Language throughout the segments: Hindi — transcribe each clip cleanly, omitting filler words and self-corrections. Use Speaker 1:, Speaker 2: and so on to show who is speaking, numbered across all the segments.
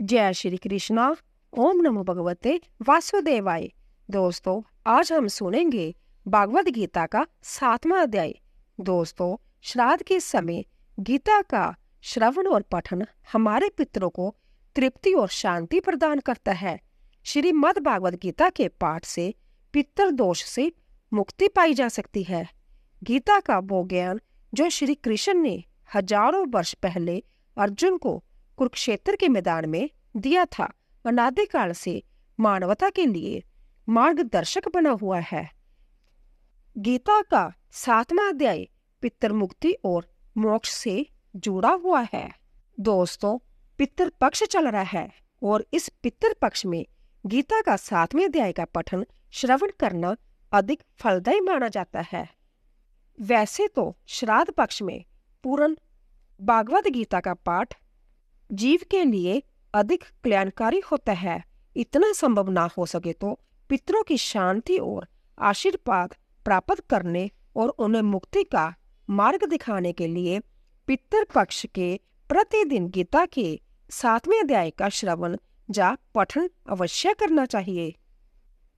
Speaker 1: जय श्री कृष्णा। ओम नमो भगवते वासुदेवाय। दोस्तों, आज हम सुनेंगे भागवत गीता का 7वां अध्याय। दोस्तों, श्राद्ध के समय गीता का श्रवण और पठन हमारे पितरों को तृप्ति और शांति प्रदान करता है। श्रीमद् भागवत गीता के पाठ से पितर दोष से मुक्ति पाई जा सकती है। गीता का वो ज्ञान जो श्री कृष्ण ने हजारों वर्ष पहले अर्जुन को कुरुक्षेत्र के मैदान में दिया था, अनादिकाल से मानवता के लिए मार्गदर्शक बना हुआ है। गीता का 7वां अध्याय पितर मुक्ति और मोक्ष से जुड़ा हुआ है। दोस्तों, पितर पक्ष चल रहा है और इस पितर पक्ष में गीता का 7वें अध्याय का पठन श्रवण करना अधिक फलदायी माना जाता है। वैसे तो श्राद्ध पक्ष में पूर्ण भागवत गीता का पाठ जीव के लिए अधिक कल्याणकारी होता है। इतना संभव ना हो सके तो पितरों की शांति और आशीर्वाद प्राप्त करने और उन्हें मुक्ति का मार्ग दिखाने के लिए पितर पक्ष के प्रतिदिन गीता के 7वें अध्याय का श्रवण या पठन अवश्य करना चाहिए।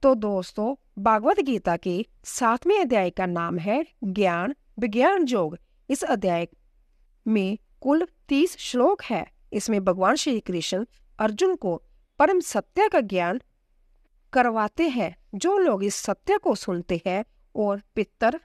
Speaker 1: तो दोस्तों, भागवत गीता के 7वें अध्याय का नाम है ज्ञान विज्ञान योग। इस अध्याय में कुल 30 श्लोक है। इसमें भगवान श्री कृष्ण अर्जुन को परम सत्य का ज्ञान करवाते हैं। जो लोग इस सत्य को सुनते हैं और पितर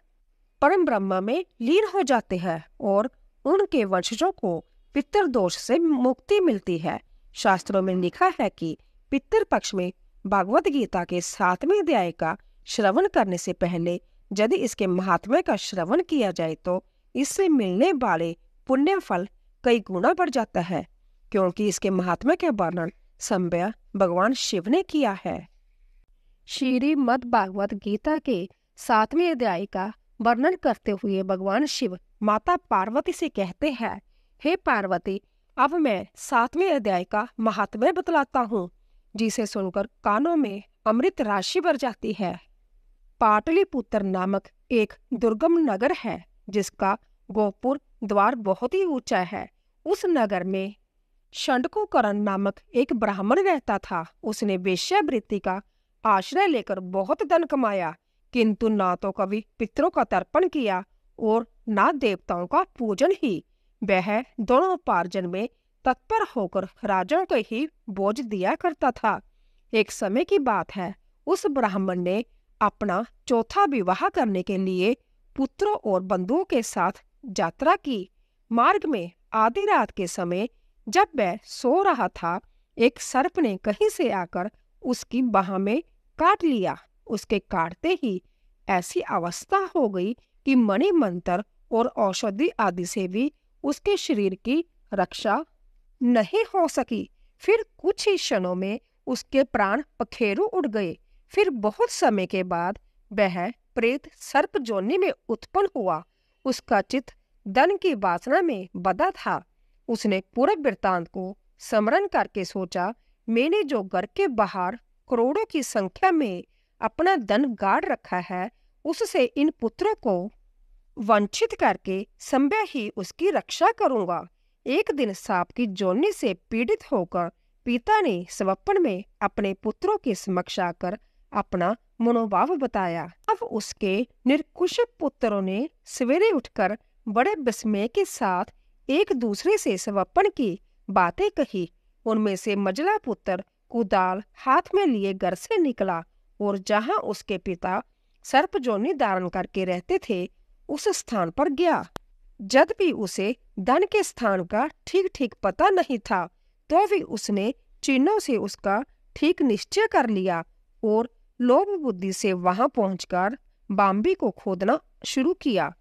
Speaker 1: परम ब्रह्म में लीन हो जाते हैं और उनके वंशजों को पितर दोष से मुक्ति मिलती है। शास्त्रों में लिखा है कि पितर पक्ष में भागवत गीता के 7वें अध्याय का श्रवण करने से पहले यदि इसके महात्म्य का श्रवण किया जाए तो इससे मिलने वाले पुण्य फल कई गुना बढ़ जाता है, क्योंकि इसके महात्म्य का वर्णन स्वयं भगवान शिव ने किया है। श्रीमद् भागवत गीता के 7वें अध्याय का वर्णन करते हुए भगवान शिव माता पार्वती से कहते हैं, हे पार्वती, अब मैं 7वें अध्याय का महात्म्य बतलाता हूँ, जिसे सुनकर कानों में अमृत राशि भर जाती है। पाटलिपुत्र नामक एक दुर्गम नगर है, जिसका गोपुर द्वार बहुत ही ऊंचा है। उस नगर में शंडकुकरण नामक एक ब्राह्मण रहता था। उसने वेश्यावृत्ति का आश्रय लेकर बहुत धन कमाया, किंतु ना तो कभी पितरों का तर्पण किया और ना देवताओं का पूजन ही। वह दोनों उपार्जन में तत्पर होकर राजाओं को ही बोझ दिया करता था। एक समय की बात है, उस ब्राह्मण ने अपना चौथा विवाह करने के लिए पुत्रों और बंधुओं के साथ यात्रा की। मार्ग में आधी रात के समय जब वह सो रहा था, एक सर्प ने कहीं से आकर उसकी बाह में काट लिया। उसके काटते ही ऐसी अवस्था हो गई कि मणि मंत्र और औषधि आदि से भी उसके शरीर की रक्षा नहीं हो सकी। फिर कुछ ही क्षणों में उसके प्राण पखेरु उड़ गए। फिर बहुत समय के बाद वह प्रेत सर्प जोनि में उत्पन्न हुआ। उसका चित्त धन की वासना में बंधा था। उसने पूरे वृत्तांत को स्मरण करके सोचा, मैंने जो घर के बाहर करोड़ों की संख्या में अपना धन गाड़ रखा है, उससे इन पुत्रों को वंचित करके संभव ही उसकी रक्षा करूंगा। एक दिन सांप की जोनी से पीड़ित होकर पिता ने स्वप्न में अपने पुत्रों के समक्ष आकर अपना मनोभाव बताया। अब उसके निर्कुश पुत्रों ने सवेरे उठकर बड़े विस्मय के साथ एक दूसरे से स्वप्न की बातें कही। उनमें से मझला पुत्र कुदाल हाथ में लिए घर से निकला और जहां उसके पिता सर्पजोनी धारण करके रहते थे, उस स्थान पर गया। जब भी उसे धन के स्थान का ठीक ठीक पता नहीं था, तो भी उसने चिन्हों से उसका ठीक निश्चय कर लिया और लोभ बुद्धि से वहां पहुंचकर बाम्बी को खोदना शुरू किया।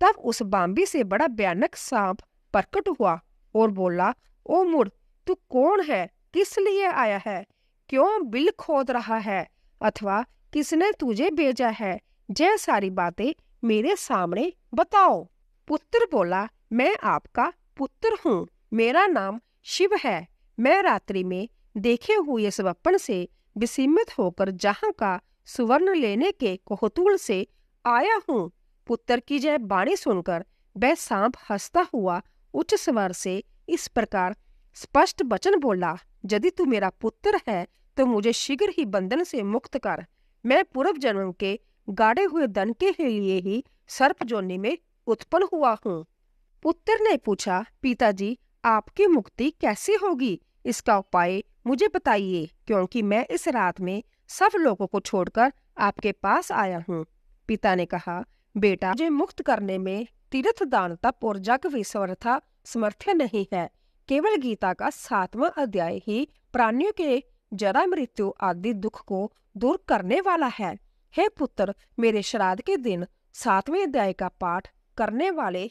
Speaker 1: तब उस बाम्बी से बड़ा भयानक सांप प्रकट हुआ और बोला, ओ मूढ़, तू कौन है? किस लिए आया है? क्यों बिल खोद रहा है? अथवा किसने तुझे भेजा है? यह सारी बातें मेरे सामने बताओ। पुत्र बोला, मैं आपका पुत्र हूँ, मेरा नाम शिव है। मैं रात्रि में देखे हुए स्वप्न से विस्मित होकर जहाँ का सुवर्ण लेने के कौतूहल से आया हूँ। पुत्र की यह वाणी सुनकर वह सांप हंसता हुआ उच्च स्वर से इस प्रकार स्पष्ट वचन बोला, यदि तू मेरा पुत्र है तो मुझे शीघ्र ही बंधन से मुक्त कर। मैं पूर्व जन्म के गाड़े हुए धन के लिए ही सर्प योनि में उत्पन्न हुआ हूँ। पुत्र ने पूछा, पिताजी आपकी मुक्ति कैसे होगी? इसका उपाय मुझे बताइए, क्योंकि मैं इस रात में सब लोगों को छोड़कर आपके पास आया हूँ। पिता ने कहा, बेटा, मुझे मुक्त करने में तीर्थ दान तप और जग विश्वरथा समर्थ्य नहीं है। केवल गीता का 7वां अध्याय ही प्राणियों के जरा मृत्यु आदि दुख को दूर करने वाला है। हे पुत्र, मेरे श्राद्ध के दिन 7वें अध्याय का पाठ करने वाले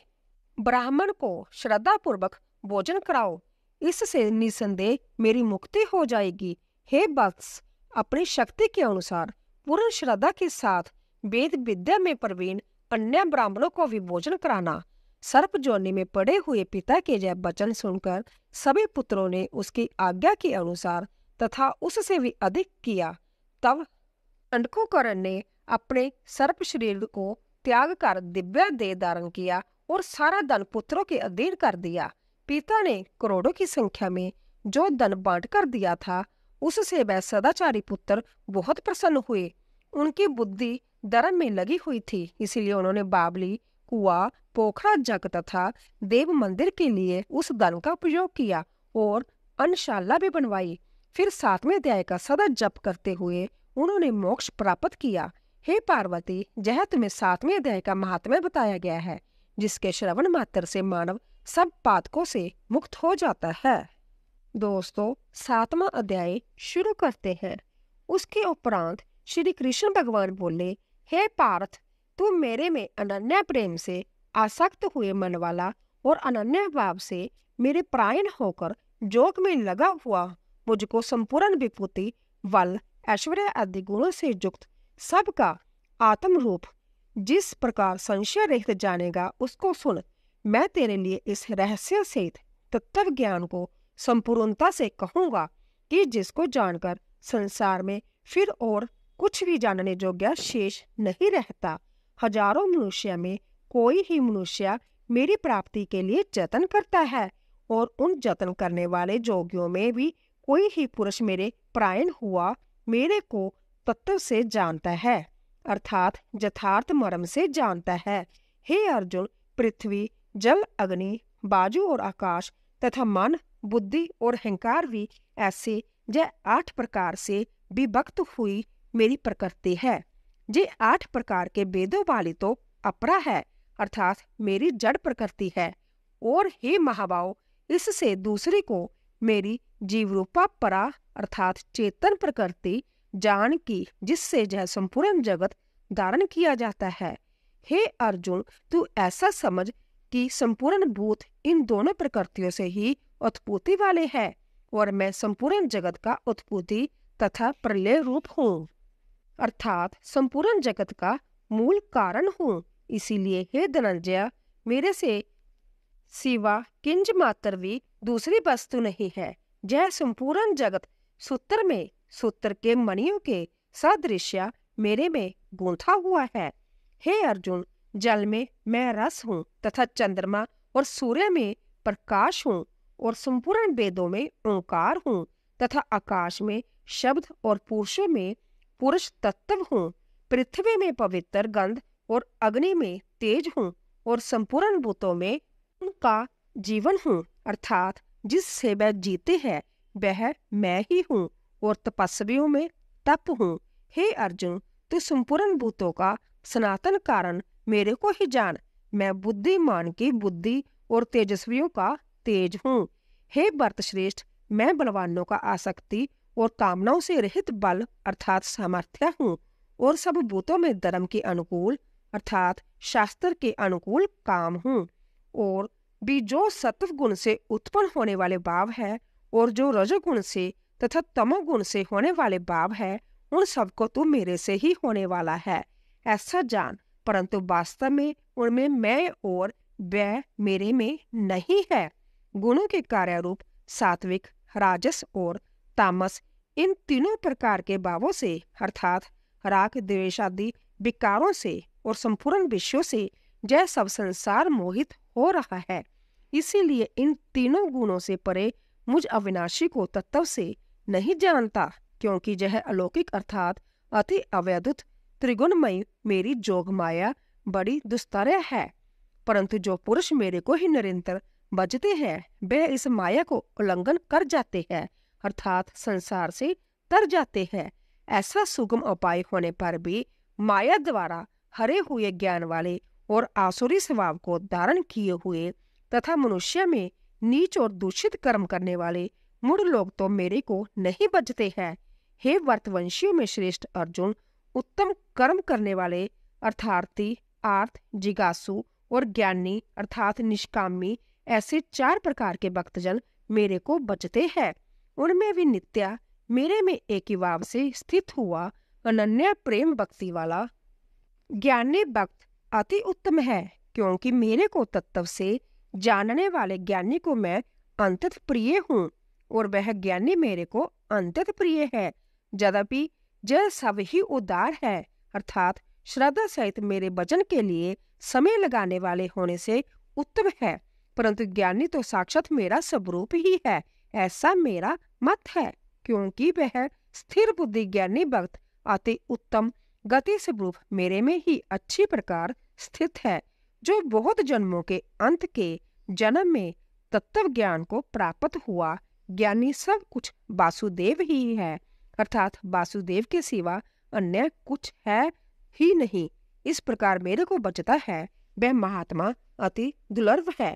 Speaker 1: ब्राह्मण को श्रद्धा पूर्वक भोजन कराओ। इससे निसंदेह मेरी मुक्ति हो जाएगी। हे वत्स, अपनी शक्ति के अनुसार पूर्ण श्रद्धा के साथ वेद विद्या में प्रवीण अन्य ब्राह्मणों को भी भोजन कराना। सर्प योनि में पड़े हुए पिता के जय वचन सुनकर सभी पुत्रों ने उसकी आज्ञा के अनुसार तथा उससे भी अधिक किया। तब अंडकोकर्ण ने अपने सर्प शरीर को त्याग कर दिव्य देह धारण किया और सारा धन पुत्रों के अधीन कर दिया। पिता ने करोड़ों की संख्या में जो धन बांट कर दिया था, उससे वह सदाचारी पुत्र बहुत प्रसन्न हुए। उनकी बुद्धि धर्म में लगी हुई थी, इसीलिए उन्होंने बावली, कुआं, पोखरा, जग तथा देव मंदिर के लिए उस धन का उपयोग किया और अन्नशाला भी बनवाई। फिर 7वें अध्याय का सदा जप करते हुए उन्होंने मोक्ष प्राप्त किया। हे पार्वती, यह तुम्हें 7वें अध्याय का महात्म्य बताया गया है, जिसके श्रवण मात्र से मानव सब पातकों से मुक्त हो जाता है। दोस्तों, 7वां अध्याय शुरू करते हैं। उसके उपरांत श्री कृष्ण भगवान बोले, हे पार्थ, तू मेरे में अनन्य प्रेम से आसक्त हुए मन वाला और अनन्य भाव से मेरे परायण होकर जोग में लगा हुआ मुझको संपूर्ण विभूति, बल, ऐश्वर्य आदि गुणों से युक्त सबका आत्म रूप जिस प्रकार संशय रहित जानेगा, उसको सुन। मैं तेरे लिए इस रहस्य सहित तत्व ज्ञान को संपूर्णता से कहूंगा कि जिसको जानकर संसार में फिर और कुछ भी जानने योग्य शेष नहीं रहता। हजारों मनुष्य में कोई ही मनुष्य मेरी प्राप्ति के लिए जतन करता है, और उन जतन करने वाले योगियों में भी कोई ही पुरुष मेरे परायण हुआ मेरे को तत्व से जानता है, अर्थात यथार्थ मर्म से जानता है। हे अर्जुन, पृथ्वी, जल, अग्नि, बाजू और आकाश तथा मन, बुद्धि और अहंकार भी ऐसे यह 8 प्रकार से विभक्त हुई मेरी प्रकृति है। ये 8 प्रकार के वेदों वाली तो अपरा है, अर्थात मेरी जड़ प्रकृति है। और हे महाभाव, इससे दूसरी को मेरी जीवरूपा परा अर्थात चेतन प्रकृति जान की, जिससे यह संपूर्ण जगत धारण किया जाता है। हे अर्जुन, तू ऐसा समझ कि संपूर्ण भूत इन दोनों प्रकृतियों से ही उत्पत्ति वाले हैं, और मैं संपूर्ण जगत का उत्पत्ति तथा प्रलय रूप हूँ, अर्थात संपूर्ण जगत का मूल कारण हूँ। इसीलिए हे धनंजय, मेरे से सिवा किंच मात्र भी दूसरी वस्तु नहीं है। यह संपूर्ण जगत सूत्र में सूत्र के मणियों के सदृश्य मेरे में गूंथा हुआ है। हे अर्जुन, जल में मैं रस हूँ तथा चंद्रमा और सूर्य में प्रकाश हूँ, और संपूर्ण वेदों में ओंकार हूँ तथा आकाश में शब्द और पुरुषों में पुरुष तत्व हूँ। पृथ्वी में पवित्र गंध और अग्नि में तेज हूँ, और संपूर्ण भूतों में उनका जीवन हूँ, अर्थात जिससे वह जीते हैं वह मैं ही हूँ, और तपस्वियों में तप हूँ। हे अर्जुन, तू संपूर्ण भूतों का सनातन कारण मेरे को ही जान। मैं बुद्धिमान की बुद्धि और तेजस्वियों का तेज हूँ। हे भरत श्रेष्ठ, मैं बलवानों का आसक्ति और कामनाओं से रहित बल अर्थात सामर्थ्य हूँ, और सब भूतों में धर्म के अनुकूल अर्थात शास्त्र के अनुकूल काम हूँ। और भी जो सत्व गुण से उत्पन्न होने वाले भाव है, और जो रजोगुण से तथा तमोगुण से होने वाले भाव है, उन सबको तू मेरे से ही होने वाला है, ऐसा जान। परंतु वास्तव में उनमें मैं और वह मेरे में नहीं है। गुणों के कार्य रूप सात्विक, राजस और तामस, इन तीनों प्रकार के भावों से अर्थात राग, द्वेष आदि विकारों से और संपूर्ण विषयों से यह सब संसार मोहित हो रहा है। इसीलिए इन तीनों गुणों से परे मुझ अविनाशी को तत्व से नहीं जानता, क्योंकि यह अलौकिक अर्थात अति अवैधुत त्रिगुणमयी मेरी जोग माया बड़ी दुस्तर है। परंतु जो पुरुष मेरे को ही निरंतर भजते हैं, वह इस माया को उल्लंघन कर जाते हैं, अर्थात संसार से तर जाते हैं। ऐसा सुगम उपाय होने पर भी माया द्वारा हरे हुए ज्ञान वाले और आसुरी स्वभाव को धारण किए हुए तथा मनुष्य में नीच और दूषित कर्म करने वाले मूढ़ लोग तो मेरे को नहीं बचते हैं। हे वर्तवंशियों में श्रेष्ठ अर्जुन, उत्तम कर्म करने वाले अर्थार्थी, आर्थ, जिज्ञासु और ज्ञानी अर्थात निष्कामी, ऐसे 4 प्रकार के भक्तजन मेरे को बचते हैं। उनमें भी नित्या मेरे में एक ही भाव से स्थित हुआ अनन्य प्रेम भक्ति वाला ज्ञानी भक्त अति उत्तम है, क्योंकि मेरे को तत्व से जानने वाले ज्ञानी को मैं अंतत प्रिय हूँ और वह ज्ञानी मेरे को अंतत प्रिय है। यद्यपि यह सब ही उदार है, अर्थात श्रद्धा सहित मेरे भजन के लिए समय लगाने वाले होने से उत्तम है, परंतु ज्ञानी तो साक्षात मेरा स्वरूप ही है, ऐसा मेरा मत है। क्योंकि वह स्थिर बुद्धि ज्ञानी भक्त अति उत्तम गति स्वरूप मेरे में ही अच्छी प्रकार स्थित है, जो बहुत जन्मों के अंत के जन्म में तत्व ज्ञान को प्राप्त हुआ ज्ञानी सब कुछ वासुदेव ही है, अर्थात वासुदेव के सिवा अन्य कुछ है ही नहीं। इस प्रकार मेरे को बचता है, वह महात्मा अति दुर्लभ है।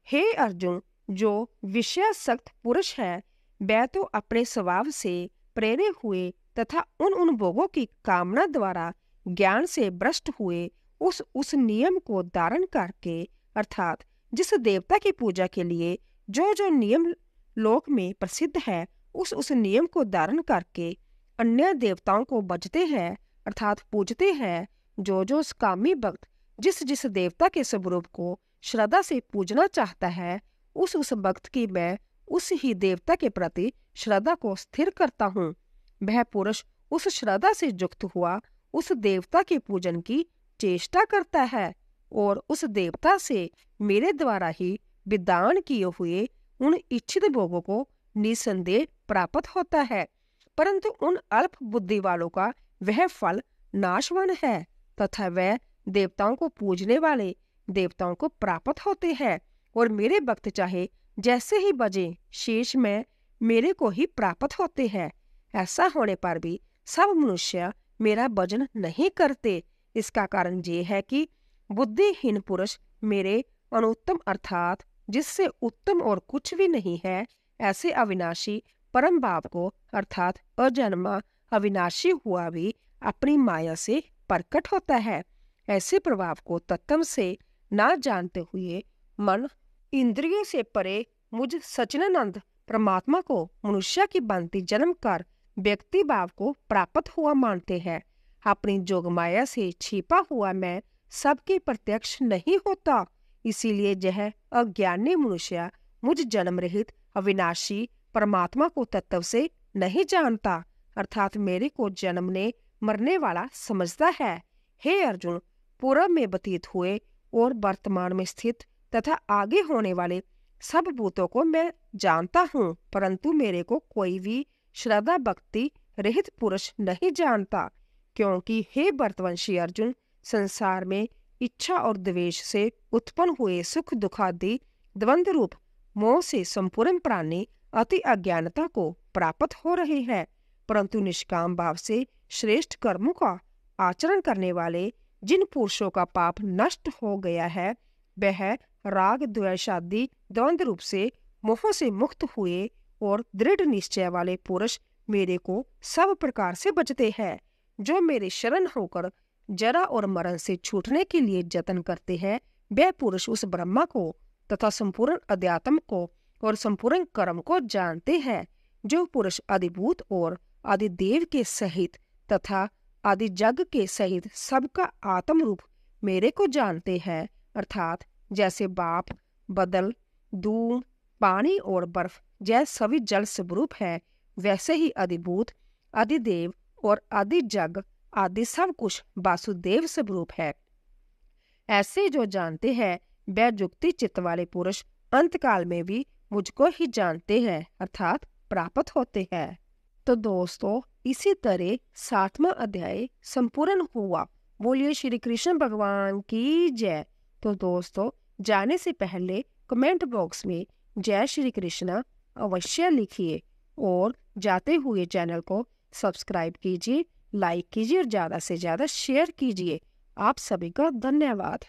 Speaker 1: हे अर्जुन, जो विषयासक्त पुरुष है, वह तो अपने स्वभाव से प्रेरे हुए तथा उन भोगों की कामना द्वारा ज्ञान से भ्रष्ट हुए उस नियम को धारण करके, अर्थात जिस देवता की पूजा के लिए जो नियम लोक में प्रसिद्ध है, उस नियम को धारण करके अन्य देवताओं को भजते हैं, अर्थात पूजते हैं। जो कामी भक्त जिस देवता के स्वरूप को श्रद्धा से पूजना चाहता है, उस भक्त की मैं उस ही देवता के प्रति श्रद्धा को स्थिर करता हूँ। वह पुरुष उस श्रद्धा से युक्त हुआ उस देवता के पूजन की चेष्टा करता है और उस देवता से मेरे द्वारा ही विधान किए हुए उन इच्छित भोगों को निसंदेह प्राप्त होता है। परंतु उन अल्प बुद्धि वालों का वह फल नाशवान है तथा वह देवताओं को पूजने वाले देवताओं को प्राप्त होते हैं, और मेरे भक्त चाहे जैसे ही बजे शेष में मेरे को ही प्राप्त होते हैं। ऐसा होने पर भी सब मनुष्य मेरा भजन नहीं करते। इसका कारण ये है कि बुद्धिहीन पुरुष मेरे अनुत्तम अर्थात जिससे उत्तम और कुछ भी नहीं है, ऐसे अविनाशी परम भाव को अर्थात अजन्मा अविनाशी हुआ भी अपनी माया से प्रकट होता है। ऐसे प्रभाव को तत्व से ना जानते हुए मन इंद्रियों से परे मुझ सच्चिदानंद परमात्मा को मनुष्य की भांति जन्म कर व्यक्ति भाव को प्राप्त हुआ मानते हैं। अपनी जोग माया से छिपा हुआ मैं सबके प्रत्यक्ष नहीं होता, इसीलिए यह अज्ञानी मनुष्य मुझ जन्म रहित अविनाशी परमात्मा को तत्व से नहीं जानता, अर्थात मेरे को जन्मने मरने वाला समझता है। हे अर्जुन, पूर्व में व्यतीत हुए और वर्तमान में स्थित तथा आगे होने वाले सब भूतों को मैं जानता हूँ, परंतु मेरे को कोई भी श्रद्धा भक्ति रहित पुरुष नहीं जानता। क्योंकि हे भरतवंशी अर्जुन, संसार में इच्छा और द्वेष से उत्पन्न हुए सुख दुखादि द्वंद्व रूप मोह से संपूर्ण प्राणी अति अज्ञानता को प्राप्त हो रहे हैं, परंतु निष्काम भाव से श्रेष्ठ कर्मों का आचरण करने वाले जिन पुरुषों का पाप नष्ट हो गया है, वह राग द्वेषादि द्वंद्व रूप से मोह से मुक्त हुए और दृढ़ निश्चय वाले पुरुष मेरे को सब प्रकार से बचते हैं। जो मेरे शरण होकर जरा और मरण से छूटने के लिए जतन करते हैं, वह पुरुष उस ब्रह्मा को तथा संपूर्ण अध्यात्म को और संपूर्ण कर्म को जानते हैं। जो पुरुष आदिभूत और आदिदेव के सहित तथा आदि जग के सहित सबका आत्म रूप मेरे को जानते हैं, अर्थात जैसे बाप, बदल, धूम, पानी और बर्फ जैसे सभी जल स्वरूप है, वैसे ही आदिभूत, आदिदेव और आदि जग आदि सब कुछ वासुदेव स्वरूप है। ऐसे जो जानते हैं, वह जुक्ति चित्त वाले पुरुष अंतकाल में भी मुझको ही जानते हैं अर्थात प्राप्त होते हैं। तो दोस्तों, इसी तरह 7वां अध्याय संपूर्ण हुआ। बोलिए श्री कृष्ण भगवान की जय। तो दोस्तों, जाने से पहले कमेंट बॉक्स में जय श्री कृष्ण अवश्य लिखिए और जाते हुए चैनल को सब्सक्राइब कीजिए, लाइक कीजिए और ज़्यादा से ज़्यादा शेयर कीजिए। आप सभी का धन्यवाद।